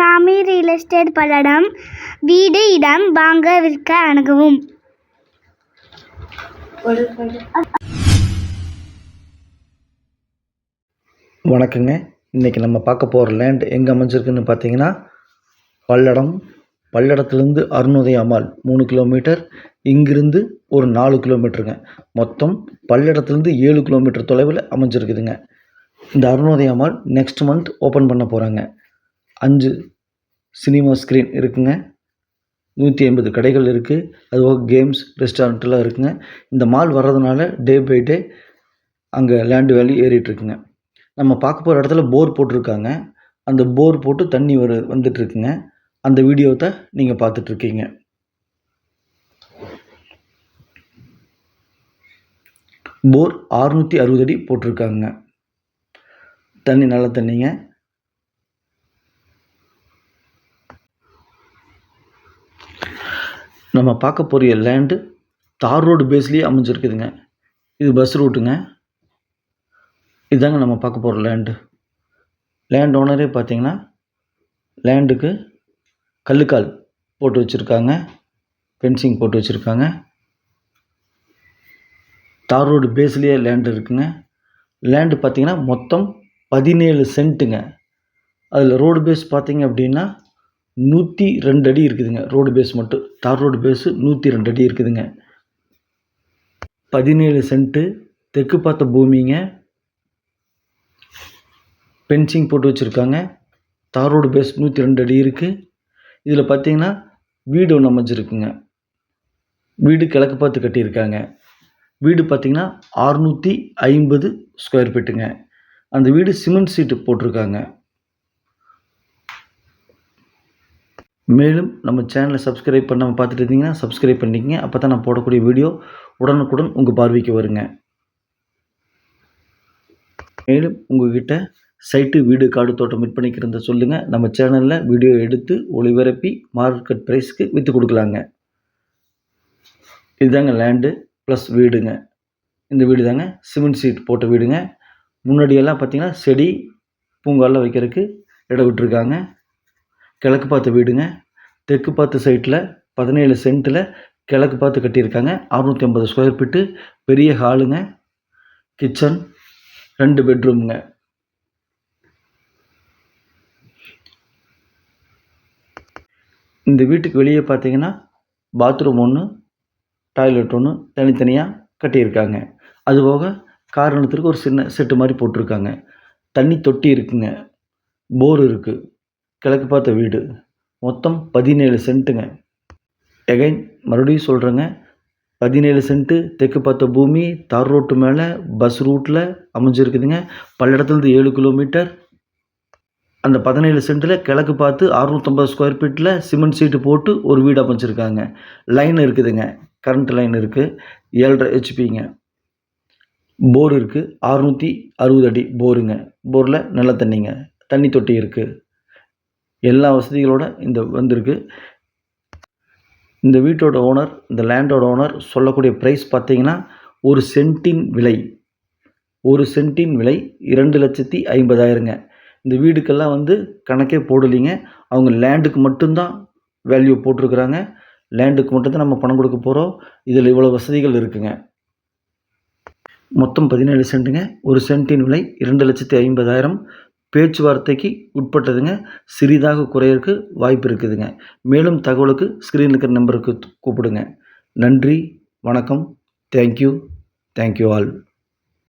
சாமி real estate Palladam. வீடு, இடம் வாங்க விற்க அணுகவும். வணக்கங்க. இன்றைக்கி நம்ம பார்க்க போகிற லேண்ட் எங்கே அமைஞ்சிருக்குன்னு பார்த்தீங்கன்னா பல்லடத்துலேருந்து அருணோதய அம்மாள் 3 கிலோமீட்டர், இங்கிருந்து ஒரு 4 கிலோமீட்டருங்க. மொத்தம் பல்லடத்துலேருந்து 7 கிலோமீட்டர் தொலைவில் அமைஞ்சிருக்குதுங்க. இந்த அருணோதய அம்மாள் நெக்ஸ்ட் மந்த் ஓப்பன் பண்ண போகிறாங்க. 5 சினிமா ஸ்க்ரீன் இருக்குங்க, 150 கடைகள் இருக்குது, அதுபோக கேம்ஸ் ரெஸ்டாரண்ட்லாம் இருக்குங்க. இந்த மால் வர்றதுனால டே பை டே அங்கே லேண்டு வேல்யூ ஏறிட்டுருக்குங்க. நம்ம பார்க்க போகிற இடத்துல போர் போட்டிருக்காங்க. அந்த போர் போட்டு தண்ணி வந்துட்டுருக்குங்க. அந்த வீடியோவை நீங்கள் பார்த்துட்ருக்கீங்க. போர் 660 அடி போட்டிருக்காங்க. தண்ணி நல்ல தண்ணிங்க. நம்ம பார்க்க போகிற லேண்டு தார் ரோடு பேஸ்லேயே அமைஞ்சிருக்குதுங்க. இது பஸ் ரூட்டுங்க. இதுதாங்க நம்ம பார்க்க போகிற லேண்ட் ஓனரே பார்த்தீங்கன்னா லேண்டுக்கு கல்லுக்கால் போட்டு வச்சுருக்காங்க, ஃபென்சிங் போட்டு வச்சுருக்காங்க. தார் ரோடு பேஸ்லேயே லேண்டு இருக்குங்க. லேண்டு பார்த்தீங்கன்னா மொத்தம் 17 சென்ட்டுங்க. அதில் ரோடு பேஸ் பார்த்தீங்க அப்படின்னா 102 அடி இருக்குதுங்க. ரோடு பேஸ் மட்டும் தார் ரோடு பேஸு 102 அடி இருக்குதுங்க. 17 சென்ட்டு தெற்கு பார்த்த பூமிங்க. ஃபென்சிங் போட்டு வச்சுருக்காங்க. தார் ரோடு பேஸ் 102 அடி இருக்குது. இதில் பார்த்தீங்கன்னா வீடு ஒன்று அமைஞ்சிருக்குங்க. வீடு கிழக்கு பார்த்து கட்டியிருக்காங்க. வீடு பார்த்திங்கன்னா 650 ஸ்கொயர் ஃபீட்டுங்க. அந்த வீடு சிமெண்ட் சீட்டு போட்டிருக்காங்க. மேலும் நம்ம சேனலை சப்ஸ்கிரைப் பண்ணாமல் பார்த்துட்டு இருந்தீங்கன்னா சப்ஸ்கிரைப் பண்ணிக்கங்க. அப்போ தான் நான் போடக்கூடிய வீடியோ உடனுக்குடன் உங்கள் பார்வைக்கு வருங்க. மேலும் உங்கள்கிட்ட சைட்டு, வீடு, காடு, தோட்டம் விற்பனைக்கு இருந்தால் சொல்லுங்கள். நம்ம சேனலில் வீடியோ எடுத்து ஒளிபரப்பி மார்க்கெட் ப்ரைஸ்க்கு விற்று கொடுக்கலாங்க. இதுதாங்க லேண்டு ப்ளஸ் வீடுங்க. இந்த வீடு தாங்க சிமெண்ட் சீட் போட்ட வீடுங்க. முன்னாடியெல்லாம் பார்த்திங்கன்னா செடி பூங்காலாம் வைக்கிறதுக்கு இடம் விட்டுருக்காங்க. கிழக்கு பார்த்த வீடுங்க. தெற்கு பார்த்த சைட்டில் 17 சென்ட்டில் கிழக்கு பார்த்து கட்டியிருக்காங்க. 650 ஸ்கொயர் ஃபீட்டு பெரிய ஹாலுங்க. கிச்சன், 2 பெட்ரூமுங்க. இந்த வீட்டுக்கு வெளியே பார்த்தீங்கன்னா பாத்ரூம் 1, டாய்லெட் 1 தனித்தனியாக கட்டியிருக்காங்க. அதுபோக கார் நிறுத்துறதுக்கு ஒரு சின்ன செட்டு மாதிரி போட்டிருக்காங்க. தண்ணி தொட்டி இருக்குங்க. போர் இருக்குது. கிழக்கு பார்த்த வீடு. மொத்தம் 17 சென்ட்டுங்க. எகைன் மறுபடியும் சொல்கிறேங்க, 17 சென்ட்டு தெற்கு பார்த்த பூமி, தார் ரோட்டு மேலே பஸ் ரூட்டில் அமைஞ்சிருக்குதுங்க. பல்லடத்துலேருந்து 7 கிலோமீட்டர். அந்த 17 சென்ட்டில் கிழக்கு பார்த்து 650 ஸ்கொயர் ஃபீட்டில் சிமெண்ட் சீட்டு போட்டு ஒரு வீடு அமைச்சிருக்காங்க. லைன் இருக்குதுங்க, கரண்ட் லைன் இருக்குது. 7.5 ஹெச்பிங்க. போர் இருக்குது. 660 அடி போருங்க. போரில் நல்ல தண்ணிங்க. தண்ணி தொட்டி இருக்குது. எல்லா வசதிகளோடு இந்த வந்திருக்கு. இந்த வீட்டோட ஓனர், இந்த லேண்டோட ஓனர் சொல்லக்கூடிய ப்ரைஸ் பார்த்தீங்கன்னா ஒரு சென்ட்டின் விலை 2,50,000ங்க. இந்த வீடுக்கெல்லாம் கணக்கே போடலிங்க. அவங்க லேண்டுக்கு மட்டும்தான் வேல்யூ போட்டிருக்கிறாங்க. லேண்டுக்கு மட்டும்தான் நம்ம பணம் கொடுக்க போகிறோம். இதில் இவ்வளோ வசதிகள் இருக்குங்க. மொத்தம் 17 சென்ட்டுங்க. ஒரு சென்ட்டின் விலை 2,50,000. பேச்சுவார்த்தைக்கு உட்பட்டதுங்க. சிறிதாக குறையறதுக்கு வாய்ப்பு இருக்குதுங்க. மேலும் தகவலுக்கு ஸ்க்ரீனில் இருக்கிற நம்பருக்கு கூப்பிடுங்க. நன்றி, வணக்கம். Thank you all.